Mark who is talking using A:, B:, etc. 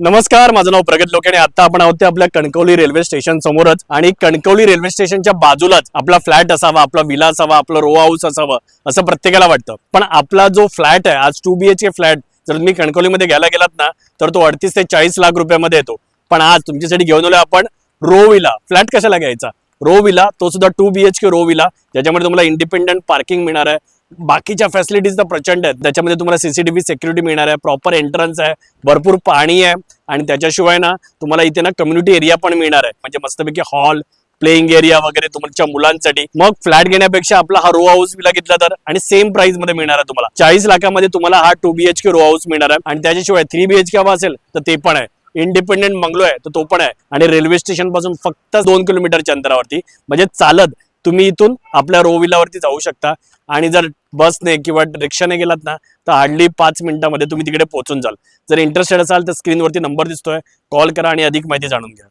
A: नमस्कार, माझं नाव प्रगत लोके आणि आता आपण आहोत आपल्या कणकवली रेल्वे स्टेशन समोरच. आणि कणकवली रेल्वे स्टेशनच्या बाजूलाच आपला फ्लॅट असावा, आपला विला असावा, आपलं रो हाऊस असावं असं प्रत्येकाला वाटतं. पण आपला जो फ्लॅट आहे आज 2 BHK फ्लॅट जर तुम्ही कणकवलीमध्ये घ्यायला गेलात ना तर तो 38 ते 40 लाख रुपयामध्ये येतो. पण आज तुमच्यासाठी घेऊन आलोय आपण रो विला. फ्लॅट कशाला घ्यायचा, रो विला, तो सुद्धा 2 BHK रो विला, ज्याच्यामध्ये तुम्हाला इंडिपेंडंट पार्किंग मिळणार आहे. बाकीच्या फॅसिलिटीज तर प्रचंड आहेत. त्याच्यामध्ये तुम्हाला सीसीटीव्ही सिक्युरिटी मिळणार आहे, प्रॉपर एंट्रन्स आहे, भरपूर पाणी आहे आणि त्याच्याशिवाय ना तुम्हाला इथे ना कम्युनिटी एरिया पण मिळणार आहे, म्हणजे मस्तपैकी हॉल, प्लेइंग एरिया वगैरे तुमच्या मुलांसाठी. मग फ्लॅट घेण्यापेक्षा आपला हा रो हाऊस विला घेतला तर आणि सेम प्राइस मध्ये मिळणार आहे तुम्हाला. 40 लाखामध्ये तुम्हाला हा 2 BHK रो हाऊस मिळणार आहे. आणि त्याच्याशिवाय 3 BHK हवा असेल तर ते पण आहे. इंडिपेंडेंट बंगलो आहे तर तो पण आहे. आणि रेल्वे स्टेशन पासून फक्त 2 किलोमीटरच्या अंतरावरती, म्हणजे चालत तुम्ही इथून आपल्या रो विलावरती जाऊ शकता. आणि जर बसने किंवा रिक्षाने गेलात ना तर हार्डली 5 मिनिटांमध्ये तुम्ही तिकडे पोहोचून जाल. जर इंटरेस्टेड असाल तर स्क्रीनवरती नंबर दिसतोय, कॉल करा आणि अधिक माहिती जाणून घ्या.